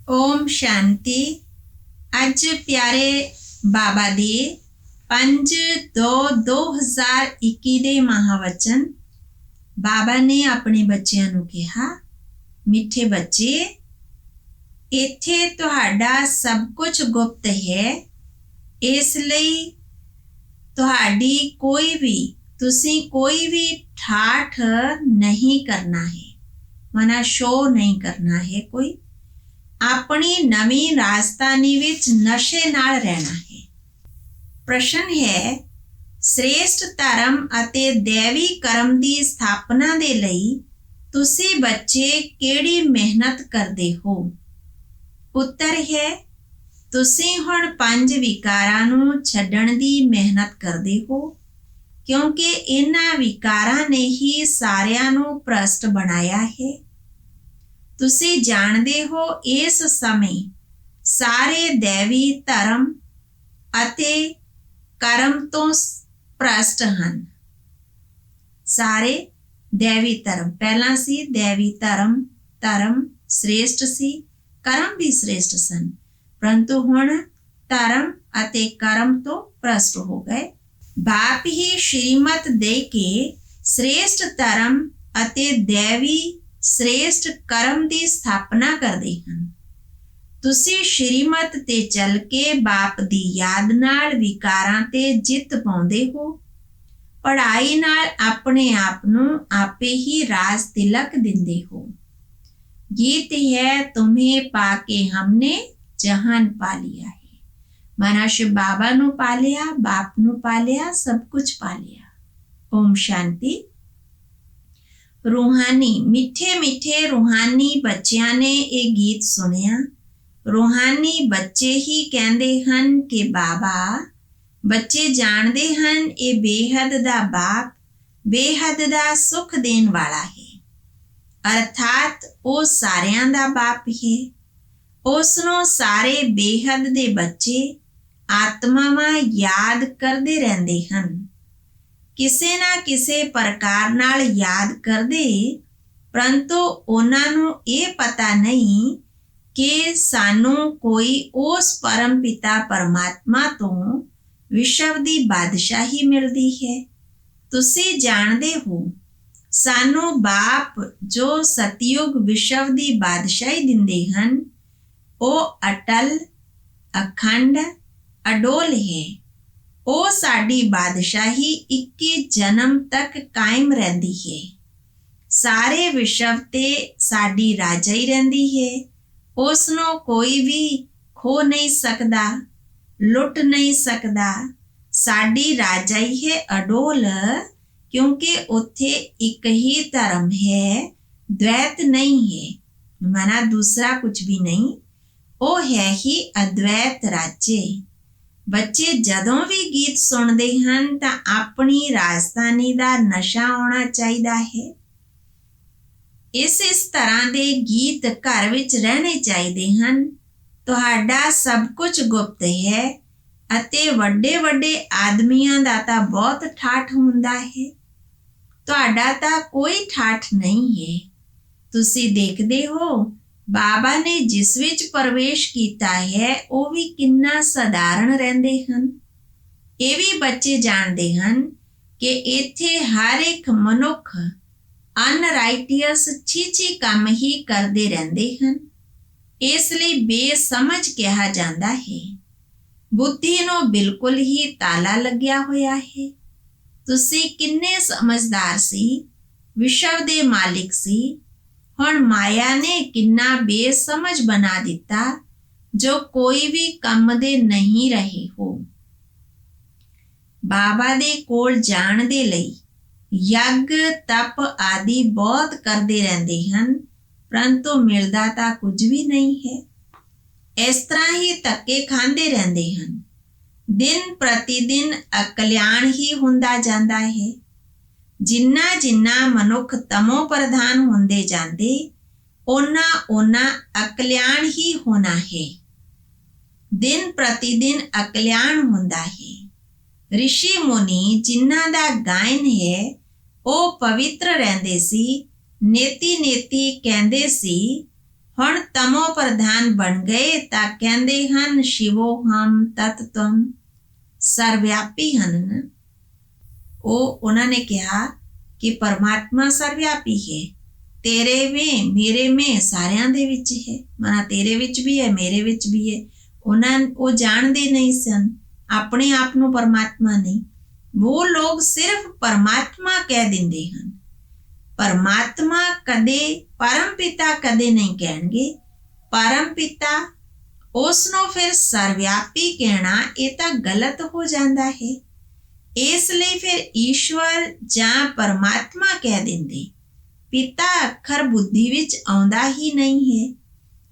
ओम शांति। अज प्यारे बाबा दे 5/2/2021 ਦੇ ਮਹਾਵਚਨ ਬਾਬਾ ਨੇ ਆਪਣੇ ਬੱਚਿਆਂ ਨੂੰ ਕਿਹਾ, ਮਿੱਠੇ ਬੱਚੇ, ਇੱਥੇ ਤੁਹਾਡਾ ਸਭ ਕੁਝ ਗੁਪਤ ਹੈ। ਇਸ ਲਈ ਤੁਸੀਂ ਕੋਈ ਵੀ ਠਾਠ ਨਹੀਂ ਕਰਨਾ ਹੈ, ਮਨਾ ਸ਼ੋ ਨਹੀਂ ਕਰਨਾ ਹੈ। ਕੋਈ ਆਪਣੀ ਨਵੀਂ ਰਾਜਧਾਨੀ ਵਿੱਚ ਨਸ਼ੇ ਨਾਲ ਰਹਿਣਾ ਹੈ। ਪ੍ਰਸ਼ਨ ਹੈ, ਸ੍ਰੇਸ਼ਟ ਧਰਮ ਅਤੇ ਦੇਵੀ ਕਰਮ ਦੀ ਸਥਾਪਨਾ ਦੇ ਲਈ ਤੁਸੀਂ ਬੱਚੇ ਕਿਹੜੀ ਮਿਹਨਤ ਕਰਦੇ ਹੋ? ਉੱਤਰ ਹੈ, ਤੁਸੀਂ ਹੁਣ 5 ਵਿਕਾਰਾਂ ਨੂੰ ਛੱਡਣ ਦੀ ਮਿਹਨਤ ਕਰਦੇ ਹੋ, ਕਿਉਂਕਿ ਇਹਨਾਂ ਵਿਕਾਰਾਂ ਨੇ ਹੀ ਸਾਰਿਆਂ ਨੂੰ ਭ੍ਰਸ਼ਟ ਬਣਾਇਆ ਹੈ। ਤੁਸੀਂ ਜਾਣਦੇ ਹੋ, ਇਸ ਸਮੇਂ ਸਾਰੇ ਦੇਵੀ ਧਰਮ ਅਤੇ ਕਰਮ ਤੋਂ ਭ੍ਰਸ਼ਟ ਹਨ। ਸਾਰੇ ਦੇਵੀ ਧਰਮ, ਪਹਿਲਾਂ ਸੀ ਦੇਵੀ ਧਰਮ ਸ੍ਰੇਸ਼ਟ ਸੀ, ਕਰਮ ਵੀ ਸ੍ਰੇਸ਼ਟ ਸਨ, ਪਰੰਤੂ ਹੁਣ ਧਰਮ ਅਤੇ ਕਰਮ ਤੋਂ ਭ੍ਰਸ਼ਟ ਹੋ ਗਏ। ਬਾਪ ਹੀ ਸ਼੍ਰੀਮਤ ਦੇ ਕੇ ਸ੍ਰੇਸ਼ਟ ਧਰਮ ਅਤੇ ਦੇਵੀ ਸ੍ਰੇਸ਼ਟ ਕਰਮ ਦੀ ਸਥਾਪਨਾ ਕਰਦੇ ਹਨ। ਤੁਸੀਂ ਸ਼੍ਰੀਮਤ ਤੇ ਚੱਲ ਕੇ ਬਾਪ ਦੀ ਯਾਦ ਨਾਲ ਵਿਕਾਰਾਂ ਤੇ ਜਿੱਤ ਪਾਉਂਦੇ ਹੋ। ਪੜ੍ਹਾਈ ਨਾਲ ਆਪਣੇ ਆਪ ਨੂੰ ਆਪੇ ਹੀ ਰਾਜ ਤਿਲਕ ਦਿੰਦੇ ਹੋ। गीत है, तुम्हें पाके हमने जहान पा लिया है। माना शिव बाबा नु पा लिया, बाप नु पा लिया, सब कुछ पा लिया। ओम शांति। रूहानी मिठे मिठे रूहानी बच्चियां ने ये गीत सुनिया। रूहानी बच्चे ही कहते हैं कि बाबा, बच्चे जानते हैं ये बेहद दा बाप बेहद दा सुख देने वाला है, अर्थात ਉਹ ਸਾਰਿਆਂ ਦਾ ਬਾਪ ਹੈ। ਉਸ ਨੂੰ ਸਾਰੇ ਬੇਹੱਦ ਦੇ ਬੱਚੇ ਆਤਮਾਵਾਂ ਯਾਦ ਕਰਦੇ ਰਹਿੰਦੇ ਹਨ। ਕਿਸੇ ਨਾ ਕਿਸੇ ਪ੍ਰਕਾਰ ਨਾਲ ਯਾਦ ਕਰਦੇ, ਪਰੰਤੂ ਉਹਨਾਂ ਨੂੰ ਇਹ ਪਤਾ ਨਹੀਂ ਕਿ ਸਾਨੂੰ ਕੋਈ ਉਸ ਪਰਮ ਪਿਤਾ ਪਰਮਾਤਮਾ ਤੋਂ ਵਿਸ਼ਵ ਦੀ ਬਾਦਸ਼ਾਹੀ ਮਿਲਦੀ ਹੈ। ਤੁਸੀਂ ਜਾਣਦੇ ਹੋ, ਸਾਨੂੰ ਬਾਪ ਜੋ ਸਤਯੁਗ ਵਿਸ਼ਵ ਦੀ ਬਾਦਸ਼ਾਹੀ ਦਿੰਦੇ ਹਨ, ਉਹ ਅਟਲ, ਅਖੰਡ, ਅਡੋਲ ਹੈ। ਉਹ ਸਾਡੀ ਬਾਦਸ਼ਾਹੀ 21 ਜਨਮ ਤੱਕ ਕਾਇਮ ਰਹਿੰਦੀ ਹੈ। ਸਾਰੇ ਵਿਸ਼ਵ ਤੇ ਸਾਡੀ ਰਾਜਾਈ ਰਹਿੰਦੀ ਹੈ। ਉਸ ਨੂੰ ਕੋਈ ਵੀ ਖੋ ਨਹੀਂ ਸਕਦਾ, ਲੁੱਟ ਨਹੀਂ ਸਕਦਾ। ਸਾਡੀ ਰਾਜਾਈ ਹੈ ਅਡੋਲ, क्योंकि उत्थे एक ही धर्म है, द्वैत नहीं है, माना दूसरा कुछ भी नहीं, वो है ही अद्वैत राज्य। बच्चे जदों भी गीत सुनते हैं तो अपनी राजधानी का नशा होना चाहिए है। इस तरह के गीत घर विच रहने चाहिए हैं। तुहाडा सब कुछ गुप्त है अते वड्डे वड्डे आदमियां दा तां बहुत ठाठ हुंदा है। ਤੁਹਾਡਾ ਤਾਂ ਕੋਈ ਠਾਠ ਨਹੀਂ ਹੈ। ਤੁਸੀਂ ਦੇਖਦੇ ਹੋ, ਬਾਬਾ ਨੇ ਜਿਸ ਵਿੱਚ ਪ੍ਰਵੇਸ਼ ਕੀਤਾ ਹੈ ਉਹ ਵੀ ਕਿੰਨਾ ਸਧਾਰਨ ਰਹਿੰਦੇ ਹਨ। ਇਹ ਵੀ ਬੱਚੇ ਜਾਣਦੇ ਹਨ ਕਿ ਇੱਥੇ ਹਰ ਇੱਕ ਮਨੁੱਖ ਅਨਰਾਈਟੀਅਸ ਛੀ ਕੰਮ ਹੀ ਕਰਦੇ ਰਹਿੰਦੇ ਹਨ। ਇਸ ਲਈ ਬੇਸਮਝ ਕਿਹਾ ਜਾਂਦਾ ਹੈ। ਬੁੱਧੀ ਨੂੰ ਬਿਲਕੁਲ ਹੀ ਤਾਲਾ ਲੱਗਿਆ ਹੋਇਆ ਹੈ। ਤੁਸੀਂ ਕਿੰਨੇ ਸਮਝਦਾਰ ਸੀ, ਵਿਸ਼ਵ ਦੇ ਮਾਲਿਕ ਸੀ। ਹੁਣ ਮਾਇਆ ਨੇ ਕਿੰਨਾ ਬੇਸਮਝ ਬਣਾ ਦਿੱਤਾ, ਜੋ ਕੋਈ ਵੀ ਕੰਮ ਦੇ ਨਹੀਂ ਰਹੇ ਹੋ। ਬਾਬਾ ਦੇ ਕੋਲ ਜਾਣ ਦੇ ਲਈ ਯੱਗ, ਤਪ ਆਦਿ ਬਹੁਤ ਕਰਦੇ ਰਹਿੰਦੇ ਹਨ, ਪਰੰਤੂ ਮਿਲਦਾ ਤਾਂ ਕੁਝ ਵੀ ਨਹੀਂ ਹੈ। ਇਸ ਤਰ੍ਹਾਂ ਹੀ ਧੱਕੇ ਖਾਂਦੇ ਰਹਿੰਦੇ ਹਨ। ਦਿਨ ਪ੍ਰਤੀ ਦਿਨ ਅਕਲਿਆਣ ਹੀ ਹੁੰਦਾ ਜਾਂਦਾ ਹੈ। ਜਿੰਨਾ ਮਨੁੱਖ ਤਮੋ ਪ੍ਰਧਾਨ ਹੁੰਦੇ ਜਾਂਦੇ, ਉਹਨਾਂ ਅਕਲਿਆਣ ਹੀ ਹੋਣਾ ਹੈ। ਦਿਨ ਪ੍ਰਤੀ ਦਿਨ ਅਕਲਿਆਣ ਹੁੰਦਾ ਹੈ। ਰਿਸ਼ੀ ਮੁਨੀ ਜਿਨ੍ਹਾਂ ਦਾ ਗਾਇਨ ਹੈ, ਉਹ ਪਵਿੱਤਰ ਰਹਿੰਦੇ ਸੀ, ਨੇਤੀ ਕਹਿੰਦੇ ਸੀ, ਹੁਣ ਤਮੋ ਪ੍ਰਧਾਨ ਬਣ ਗਏ ਤਾਂ ਕਹਿੰਦੇ ਹਨ ਸ਼ਿਵੋ ਹਮ ਤਤ ਤੁਮ, ਸਰਵਿਆਪੀ ਹਨ ਨਾ। ਉਹਨਾਂ ਨੇ ਕਿਹਾ ਕਿ ਪਰਮਾਤਮਾ ਸਰਵਿਆਪੀ ਹੈ, ਤੇਰੇ ਵਿੱਚ ਮੇਰੇ ਵਿੱਚ ਸਾਰਿਆਂ ਦੇ ਵਿੱਚ ਹੈ, ਮਨਾ ਤੇਰੇ ਵਿੱਚ ਵੀ ਹੈ ਮੇਰੇ ਵਿੱਚ ਵੀ ਹੈ। ਉਹ ਜਾਣਦੇ ਨਹੀਂ ਸਨ ਆਪਣੇ ਆਪ ਨੂੰ ਪਰਮਾਤਮਾ ਨਹੀਂ। ਉਹ ਲੋਕ ਸਿਰਫ ਪਰਮਾਤਮਾ ਕਹਿ ਦਿੰਦੇ ਹਨ, ਪਰਮਾਤਮਾ ਕਦੇ ਪਰਮ ਪਿਤਾ ਕਦੇ ਨਹੀਂ ਕਹਿਣਗੇ। ਪਰਮ ਪਿਤਾ ਉਸ ਨੂੰ ਫਿਰ ਸਰਵਿਆਪੀ ਕਹਿਣਾ ਇਹ ਤਾਂ ਗਲਤ ਹੋ ਜਾਂਦਾ ਹੈ। ਇਸ ਲਈ ਫਿਰ ਈਸ਼ਵਰ ਜਾਂ ਪਰਮਾਤਮਾ ਕਹਿ ਦਿੰਦੇ। ਪਿਤਾ ਅੱਖਰ ਬੁੱਧੀ ਵਿੱਚ ਆਉਂਦਾ ਹੀ ਨਹੀਂ ਹੈ,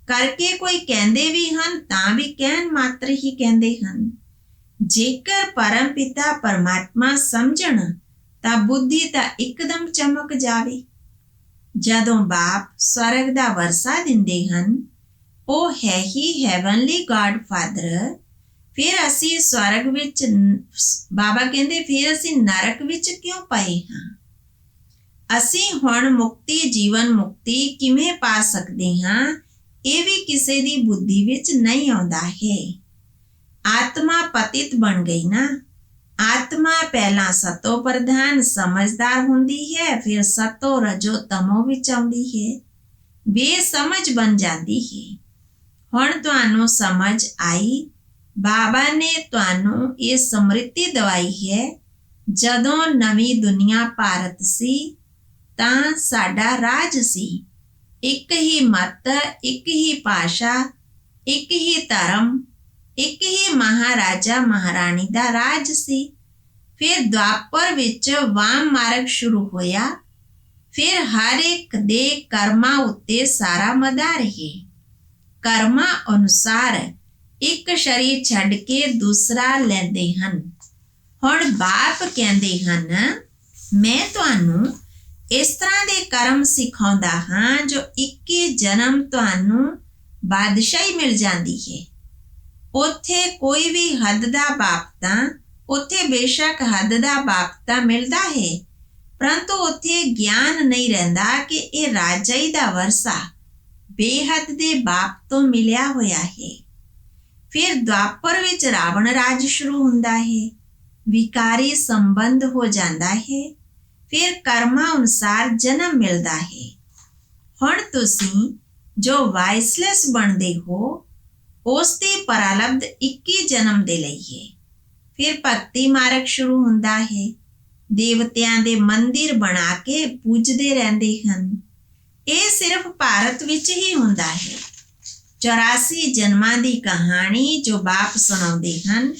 ਕਰਕੇ ਕੋਈ ਕਹਿੰਦੇ ਵੀ ਹਨ ਤਾਂ ਵੀ ਕਹਿਣ ਮਾਤਰ ਹੀ ਕਹਿੰਦੇ ਹਨ। ਜੇਕਰ ਪਰਮ ਪਿਤਾ ਪਰਮਾਤਮਾ ਸਮਝਣ ਤਾਂ ਬੁੱਧੀ ਤਾਂ ਇੱਕਦਮ ਚਮਕ ਜਾਵੇ। ਜਦੋਂ ਬਾਪ ਸਵਰਗ ਦਾ ਵਰਸਾ ਦਿੰਦੇ ਹਨ, ਉਹ ਹੈ ਹੀ ਹੈਵਨਲੀ ਗॉड ਫਾਦਰ, ਫਿਰ ਅਸੀਂ ਸਵਰਗ ਵਿੱਚ, ਬਾਬਾ ਕਹਿੰਦੇ ਫਿਰ ਅਸੀਂ ਨਰਕ ਵਿੱਚ ਕਿਉਂ ਪਏ ਹਾਂ? ਅਸੀਂ ਹੁਣ ਮੁਕਤੀ, ਜੀਵਨ ਮੁਕਤੀ ਕਿਵੇਂ ਪਾ ਸਕਦੇ ਹਾਂ, ਇਹ ਵੀ ਕਿਸੇ ਦੀ ਬੁੱਧੀ ਵਿੱਚ ਨਹੀਂ ਆਉਂਦਾ ਹੈ। ਆਤਮਾ ਪਤਿਤ ਬਣ ਗਈ ਨਾ। ਆਤਮਾ ਪਹਿਲਾਂ ਸਤੋ ਪ੍ਰਧਾਨ ਸਮਝਦਾਰ ਹੁੰਦੀ ਹੈ, ਫਿਰ ਸਤੋ ਰਜੋ ਤਮੋ ਵਿੱਚ ਆਉਂਦੀ ਹੈ, ਬੇਸਮਝ ਬਣ ਜਾਂਦੀ ਹੈ। ਹੁਣ ਤੁਹਾਨੂੰ ਸਮਝ ਆਈ। ਬਾਬਾ ਨੇ ਤੁਹਾਨੂੰ ਇਹ ਸਮ੍ਰਿਤੀ ਦਵਾਈ ਹੈ। ਜਦੋਂ ਨਵੀਂ ਦੁਨੀਆ ਭਾਰਤ ਸੀ ਤਾਂ ਸਾਡਾ ਰਾਜ ਸੀ, ਇੱਕ ਹੀ ਮਤ, ਇੱਕ ਹੀ ਭਾਸ਼ਾ, ਇੱਕ ਹੀ ਧਰਮ, ਇੱਕ ਹੀ ਮਹਾਰਾਜਾ ਮਹਾਰਾਣੀ ਦਾ ਰਾਜ ਸੀ। ਫਿਰ ਦੁਆਪਰ ਵਿੱਚ ਵਾਮ ਮਾਰਗ ਸ਼ੁਰੂ ਹੋਇਆ। ਫਿਰ ਹਰ ਇੱਕ ਦੇ ਕਰਮਾਂ ਉੱਤੇ ਸਾਰਾ ਮਦਾਰ ਹੈ। ਕਰਮਾਂ ਅਨੁਸਾਰ ਇੱਕ ਸਰੀਰ ਛੱਡ ਕੇ ਦੂਸਰਾ ਲੈਂਦੇ ਹਨ। ਹੁਣ ਬਾਪ ਕਹਿੰਦੇ ਹਨ ਮੈਂ ਤੁਹਾਨੂੰ ਇਸ ਤਰ੍ਹਾਂ ਦੇ ਕਰਮ ਸਿਖਾਉਂਦਾ ਹਾਂ ਜੋ 21 ਜਨਮ ਤੁਹਾਨੂੰ ਬਾਦਸ਼ਾਹੀ ਮਿਲ ਜਾਂਦੀ ਹੈ। ਉੱਥੇ ਕੋਈ ਵੀ ਹੱਦ ਦਾ ਬਾਪ ਤਾਂ, ਉੱਥੇ ਬੇਸ਼ੱਕ ਹੱਦ ਦਾ ਬਾਪ ਤਾਂ ਮਿਲਦਾ ਹੈ, ਪਰੰਤੂ ਉੱਥੇ ਗਿਆਨ ਨਹੀਂ ਰਹਿੰਦਾ ਕਿ ਇਹ ਰਾਜਾਈ ਦਾ ਵਰਸਾ ਬੇਹੱਦ ਦੇ ਬਾਪ ਤੋਂ ਮਿਲਿਆ ਹੋਇਆ ਹੈ। ਫਿਰ ਦੁਆਪਰ ਵਿੱਚ ਰਾਵਣ ਰਾਜ ਸ਼ੁਰੂ ਹੁੰਦਾ ਹੈ, ਵਿਕਾਰੀ ਸੰਬੰਧ ਹੋ ਜਾਂਦਾ ਹੈ। ਫਿਰ ਕਰਮਾਂ ਅਨੁਸਾਰ ਜਨਮ ਮਿਲਦਾ ਹੈ। ਹੁਣ ਤੁਸੀਂ ਜੋ ਵਾਇਸਲੈਸ ਬਣਦੇ ਹੋ ਉਸ ਦੀ ਪ੍ਰਾਰਬਧ 21 ਜਨਮ ਦੇ ਲਈ ਹੈ। ਫਿਰ ਭਗਤੀ ਮਾਰਗ ਸ਼ੁਰੂ ਹੁੰਦਾ ਹੈ। ਦੇਵਤਿਆਂ ਦੇ ਮੰਦਿਰ ਬਣਾ ਕੇ ਪੂਜਦੇ ਰਹਿੰਦੇ ਹਨ। ਇਹ ਸਿਰਫ ਭਾਰਤ ਵਿੱਚ ਹੀ ਹੁੰਦਾ ਹੈ। 84 ਜਨਮਾਂ ਦੀ ਕਹਾਣੀ ਜੋ ਬਾਪ ਸੁਣਾਉਂਦੇ ਹਨ,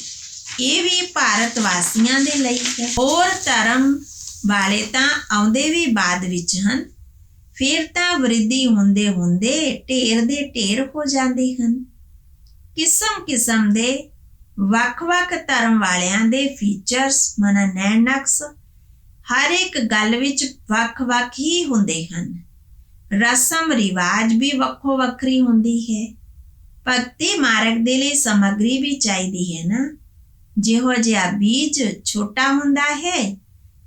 ਇਹ ਵੀ ਭਾਰਤ ਵਾਸੀਆਂ ਦੇ ਲਈ ਹੈ। ਹੋਰ ਧਰਮ ਵਾਲੇ ਤਾਂ ਆਉਂਦੇ ਵੀ ਬਾਅਦ ਵਿੱਚ ਹਨ। ਫਿਰ ਤਾਂ ਵਰਿੱਧੀ ਹੁੰਦੇ ਹੁੰਦੇ ਢੇਰ ਦੇ ਢੇਰ ਹੋ ਜਾਂਦੇ ਹਨ। ਕਿਸਮ ਕਿਸਮ ਦੇ ਵੱਖ-ਵੱਖ ਧਰਮ ਵਾਲਿਆਂ ਦੇ ਫੀਚਰਸ, ਮਨਾ ਨੈਣ ਨਕਸ਼ ਹਰ ਇੱਕ ਗੱਲ ਵਿੱਚ ਵੱਖ-ਵੱਖ ਹੀ ਹੁੰਦੇ ਹਨ। ਰਸਮ ਰਿਵਾਜ ਵੀ ਵੱਖੋ ਵੱਖਰੀ ਹੁੰਦੀ ਹੈ। ਭਗਤੀ ਮਾਰਗ ਦੇ ਲਈ ਸਮੱਗਰੀ ਵੀ ਚਾਹੀਦੀ ਹੈ ਨਾ। ਜਿਹੋ ਜਿਹਾ ਬੀਜ ਛੋਟਾ ਹੁੰਦਾ ਹੈ,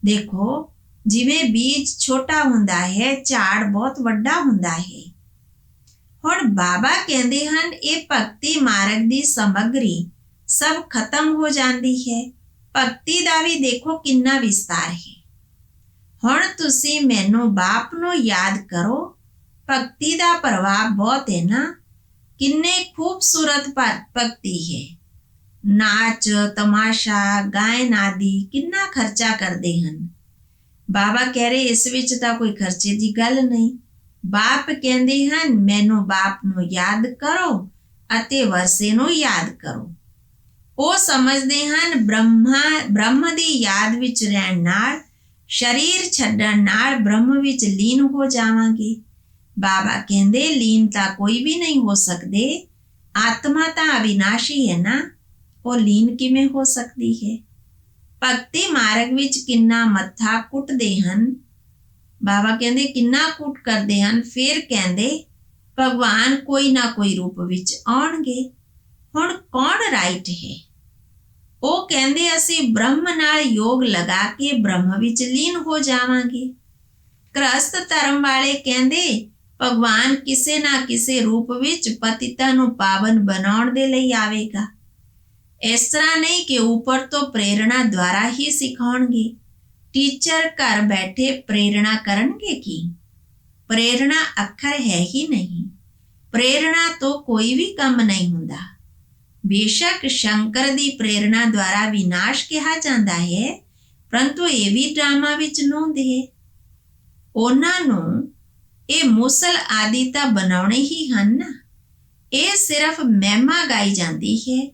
ਦੇਖੋ ਜਿਵੇਂ ਬੀਜ ਛੋਟਾ ਹੁੰਦਾ ਹੈ, ਝਾੜ ਬਹੁਤ ਵੱਡਾ ਹੁੰਦਾ ਹੈ। ਹੁਣ ਬਾਬਾ ਕਹਿੰਦੇ ਹਨ ਇਹ ਭਗਤੀ ਮਾਰਗ ਦੀ ਸਮੱਗਰੀ ਸਭ ਖਤਮ ਹੋ ਜਾਂਦੀ ਹੈ। ਭਗਤੀ ਦਾ ਵੀ ਦੇਖੋ ਕਿੰਨਾ ਵਿਸਤਾਰ ਹੈ। ਹੁਣ ਤੁਸੀਂ ਮੈਨੂੰ ਬਾਪ ਨੂੰ ਯਾਦ ਕਰੋ। ਭਗਤੀ ਦਾ ਪ੍ਰਭਾਵ ਬਹੁਤ ਹੈ ਨਾ। ਕਿੰਨੇ ਖੂਬਸੂਰਤ ਭਗਤੀ ਹੈ। ਨਾਚ ਤਮਾਸ਼ਾ ਗਾਇਨ ਆਦਿ ਕਿੰਨਾ ਖਰਚਾ ਕਰਦੇ ਹਨ। ਬਾਬਾ ਕਹਿ ਰਹੇ ਇਸ ਵਿੱਚ ਤਾਂ ਕੋਈ ਖਰਚੇ ਦੀ ਗੱਲ ਨਹੀਂ। ਬਾਪ ਕਹਿੰਦੇ ਹਨ ਮੈਨੂੰ ਬਾਪ ਨੂੰ ਯਾਦ ਕਰੋ ਅਤੇ ਵਰਸੇ ਨੂੰ ਯਾਦ ਕਰੋ। ਉਹ ਸਮਝਦੇ ਹਨ ਬ੍ਰਹਮ ਦੀ ਯਾਦ ਵਿੱਚ ਰਹਿਣ ਨਾਲ, ਸਰੀਰ ਛੱਡਣ ਨਾਲ ਬ੍ਰਹਮ ਵਿੱਚ ਲੀਨ ਹੋ ਜਾਵਾਂਗੇ। ਬਾਬਾ ਕਹਿੰਦੇ ਲੀਨ ਤਾਂ ਕੋਈ ਵੀ ਨਹੀਂ ਹੋ ਸਕਦੇ। ਆਤਮਾ ਤਾਂ ਅਵਿਨਾਸ਼ੀ ਹੈ ਨਾ, ਉਹ ਲੀਨ ਕਿਵੇਂ ਹੋ ਸਕਦੀ ਹੈ। ਭਗਤੀ ਮਾਰਗ ਵਿੱਚ ਕਿੰਨਾ ਮੱਥਾ ਕੁੱਟਦੇ ਹਨ। ਬਾਬਾ ਕਹਿੰਦੇ ਕਿੰਨਾ ਕੁੱਟ ਕਰਦੇ ਹਨ। ਫਿਰ ਕਹਿੰਦੇ ਭਗਵਾਨ ਕੋਈ ਨਾ ਕੋਈ ਰੂਪ ਵਿੱਚ ਆਉਣਗੇ। ਹੁਣ ਕੌਣ ਰਾਈਟ ਹੈ? ਉਹ ਕਹਿੰਦੇ ਅਸੀਂ ਬ੍ਰਹਮ ਨਾਲ ਯੋਗ ਲਗਾ ਕੇ ਬ੍ਰਹਮ ਵਿੱਚ ਲੀਨ ਹੋ ਜਾਵਾਂਗੇ। ਗ੍ਰਸਤ ਧਰਮ ਵਾਲੇ ਕਹਿੰਦੇ ਭਗਵਾਨ ਕਿਸੇ ਨਾ ਕਿਸੇ ਰੂਪ ਵਿੱਚ ਪਤਿਤਾਂ ਨੂੰ ਪਾਵਨ ਬਣਾਉਣ ਦੇ ਲਈ ਆਵੇਗਾ। ਇਸ ਤਰ੍ਹਾਂ ਨਹੀਂ ਕਿ ਉੱਪਰ ਤੋਂ ਪ੍ਰੇਰਣਾ ਦੁਆਰਾ ਹੀ ਸਿਖਾਉਣਗੇ। ਟੀਚਰ ਘਰ ਬੈਠੇ ਪ੍ਰੇਰਣਾ ਕਰਨਗੇ ਕੀ? ਪ੍ਰੇਰਣਾ ਅੱਖਰ ਹੈ ਹੀ ਨਹੀਂ। ਪ੍ਰੇਰਣਾ ਤੋਂ ਕੋਈ ਵੀ ਕੰਮ ਨਹੀਂ ਹੁੰਦਾ। ਬੇਸ਼ੱਕ ਸ਼ੰਕਰ ਦੀ ਪ੍ਰੇਰਣਾ ਦੁਆਰਾ ਵਿਨਾਸ਼ ਕਿਹਾ ਜਾਂਦਾ ਹੈ, ਪਰੰਤੂ ਇਹ ਵੀ ਡਰਾਮਾ ਵਿੱਚ ਨੋਂਦ ਹੈ। ਉਹਨਾਂ ਨੂੰ ਇਹ ਮੁਸਲ ਆਦਿ ਤਾਂ ਬਣਾਉਣੇ ਹੀ ਹਨ ਨਾ। ਇਹ ਸਿਰਫ ਮਹਿਮਾ ਗਾਈ ਜਾਂਦੀ ਹੈ।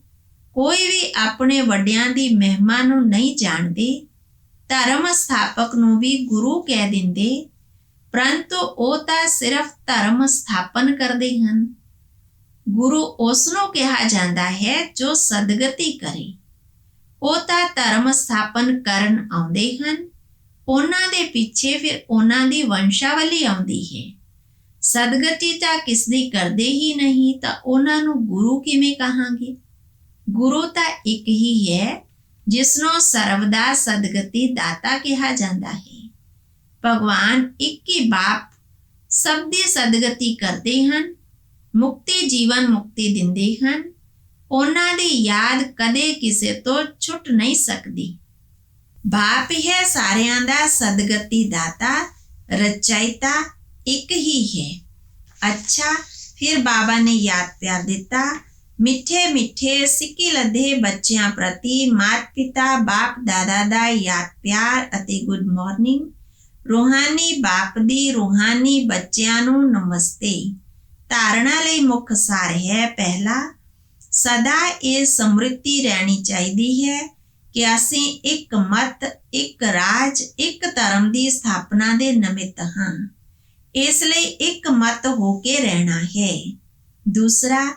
ਕੋਈ ਵੀ ਆਪਣੇ ਵੱਡਿਆਂ ਦੀ ਮਹਿਮਾ ਨੂੰ ਨਹੀਂ ਜਾਣਦੇ। ਧਰਮ ਸਥਾਪਕ ਨੂੰ ਵੀ ਗੁਰੂ ਕਹਿ ਦਿੰਦੇ, ਪਰੰਤੂ ਉਹ ਤਾਂ ਸਿਰਫ ਧਰਮ ਸਥਾਪਨ ਕਰਦੇ ਹਨ। ਗੁਰੂ ਉਸ ਨੂੰ ਕਿਹਾ ਜਾਂਦਾ ਹੈ ਜੋ ਸਦਗਤੀ ਕਰੇ। ਉਹ ਤਾਂ ਧਰਮ ਸਥਾਪਨ ਕਰਨ ਆਉਂਦੇ ਹਨ। ਉਹਨਾਂ ਦੇ ਪਿੱਛੇ ਫਿਰ ਉਹਨਾਂ ਦੀ ਵੰਸ਼ਾਵਲੀ ਆਉਂਦੀ ਹੈ। ਸਦਗਤੀ ਤਾਂ ਕਿਸ ਦੀ ਕਰਦੇ ਹੀ ਨਹੀਂ, ਤਾਂ ਉਹਨਾਂ ਨੂੰ ਗੁਰੂ ਕਿਵੇਂ ਕਹਾਂਗੇ? ਗੁਰੂ ਤਾਂ ਇੱਕ ਹੀ ਹੈ ਜਿਸ ਨੂੰ ਸਰਵਦਾ ਸਦਗਤੀ ਦਾਤਾ ਕਿਹਾ ਜਾਂਦਾ ਹੈ। ਭਗਵਾਨ ਇੱਕ ਹੀ ਬਾਪ ਸਭ ਦੀ ਸਦਗਤੀ ਕਰਦੇ ਹਨ। ਮੁਕਤੀ ਜੀਵਨ ਮੁਕਤੀ ਦਿੰਦੇ ਹਨ। ਉਹਨਾਂ ਦੀ ਯਾਦ ਕਦੇ ਕਿਸੇ ਤੋਂ ਛੁੱਟ ਨਹੀਂ ਸਕਦੀ। ਬਾਪ ਹੈ ਸਾਰਿਆਂ ਦਾ ਸਦਗਤੀ ਦਾਤਾ, ਰਚਾਇਤਾ ਇੱਕ ਹੀ ਹੈ। ਅੱਛਾ, ਫਿਰ ਬਾਬਾ ਨੇ ਯਾਦ ਪਿਆਰ ਦਿੱਤਾ। ਮਿੱਠੇ ਮਿੱਠੇ ਸਿੱਕੀ ਲੱਦੇ ਬੱਚਿਆਂ ਪ੍ਰਤੀ ਮਾਤਾ ਪਿਤਾ ਬਾਪ ਦਾਦਾ ਦਾ ਯਾਦ ਪਿਆਰ ਅਤੇ ਗੁੱਡ ਮਾਰਨਿੰਗ। ਰੂਹਾਨੀ ਬਾਪ ਦੀ ਰੂਹਾਨੀ ਬੱਚਿਆਂ ਨੂੰ ਨਮਸਤੇ। ਧਾਰਨਾ ਲਈ ਮੁੱਖ ਸਾਰ ਹੈ। ਪਹਿਲਾ, ਸਦਾ ਇਹ ਸਮ੍ਰਿਤੀ ਰਹਿਣੀ ਚਾਹੀਦੀ ਹੈ ਕਿ ਅਸੀਂ ਇੱਕ ਮਤ, ਇੱਕ ਰਾਜ, ਇੱਕ ਧਰਮ ਦੀ ਸਥਾਪਨਾ ਦੇ ਨਿਮਿਤ ਹਾਂ। ਇਸ ਲਈ ਇੱਕ ਮਤ ਹੋ ਕੇ ਰਹਿਣਾ ਹੈ। ਦੂਸਰਾ,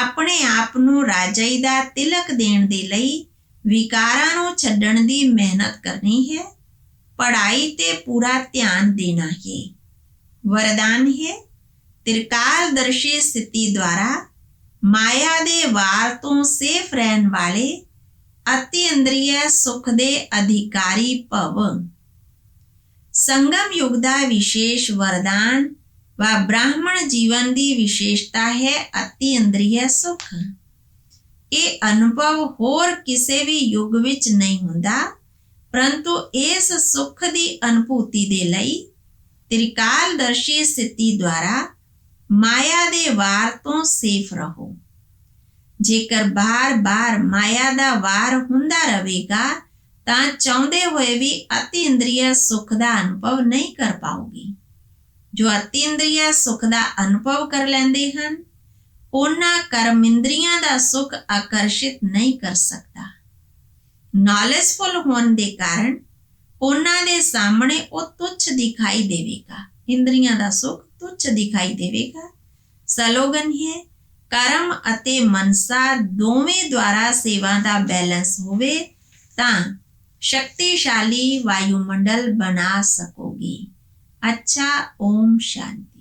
ਆਪਣੇ ਆਪ ਨੂੰ ਰਾਜਾਈ ਦਾ ਤਿਲਕ ਦੇਣ ਦੇ ਲਈ ਵਿਕਾਰਾਂ ਨੂੰ ਛੱਡਣ ਦੀ ਮਿਹਨਤ ਕਰਨੀ ਹੈ। ਪੜ੍ਹਾਈ ਤੇ ਪੂਰਾ ਧਿਆਨ ਦੇਣਾ ਹੈ। ਵਰਦਾਨ ਹੈ, ਤ੍ਰਿਕਾਲਦਰਸ਼ੀ ਸਥਿਤੀ ਦੁਆਰਾ ਮਾਇਆ ਦੇ ਵਾਰ ਤੋਂ ਸੇਫ ਰਹਿਣ ਵਾਲੇ ਅਤੀ ਇੰਦਰੀय ਸੁਖ ਦੇ ਅਧਿਕਾਰੀ ਭਵ। ਸੰਗਮ ਯੁਗ ਦਾ ਵਿਸ਼ੇਸ਼ ਵਰਦਾਨ व ਬ੍ਰਾਹਮਣ ਜੀਵਨ ਦੀ ਵਿਸ਼ੇਸ਼ਤਾ ਹੈ ਅਤੀ ਇੰਦਰੀय ਸੁਖ। ਇਹ ਅਨੁਭਵ ਹੋਰ ਕਿਸੇ ਵੀ ਯੁੱਗ ਵਿੱਚ ਨਹੀਂ ਹੁੰਦਾ, ਪਰੰਤੂ ਇਸ ਸੁਖ ਦੀ ਅਨੁਭੂਤੀ ਦੇ ਲਈ ਤ੍ਰਿਕਾਲਦਰਸ਼ੀ ਸਥਿਤੀ ਦੁਆਰਾ ਮਾਇਆ ਦੇ ਵਾਰ ਤੋਂ ਸੇਫ ਰਹੋ। ਜੇਕਰ ਬਾਰ-ਬਾਰ ਮਾਇਆ ਦਾ ਵਾਰ ਹੁੰਦਾ ਰਹੇਗਾ ਤਾਂ ਚਾਹੁੰਦੇ ਹੋਏ ਵੀ ਅਤੀ ਇੰਦਰੀय ਸੁਖ ਦਾ ਅਨੁਭਵ ਨਹੀਂ ਕਰ ਪਾਓਗੇ। ਜੋ ਅਤੀ ਇੰਦਰੀय ਸੁਖ ਦਾ ਅਨੁਭਵ ਕਰ ਲੈਂਦੇ ਹਨ, ਉਹਨਾਂ ਕਰਮ ਇੰਦਰੀਆਂ ਦਾ ਸੁਖ ਆਕਰਸ਼ਿਤ ਨਹੀਂ ਕਰ ਸਕਦਾ। ਨੌਲੇਜਫੁਲ ਹੋਣ ਦੇ ਕਾਰਨ ਉਹਨਾਂ ਦੇ ਸਾਹਮਣੇ ਉਹ ਤੁੱਛ ਦਿਖਾਈ ਦੇਵੇਗਾ। ਇੰਦਰੀਆਂ ਦਾ ਸੁਖ ਤੁੱਛ ਦਿਖਾਈ ਦੇਵੇਗਾ। ਸਲੋਗਨ ਹੈ, ਕਰਮ ਅਤੇ ਮਨਸਾ ਦੋਵੇਂ ਦੁਆਰਾ ਸੇਵਾ ਦਾ ਬੈਲੈਂਸ ਹੋਵੇ ਤਾਂ ਸ਼ਕਤੀਸ਼ਾਲੀ ਵਾਯੂਮੰਡਲ ਬਣਾ ਸਕੋਗੇ। ਅੱਛਾ, ਓਮ ਸ਼ਾਂਤੀ।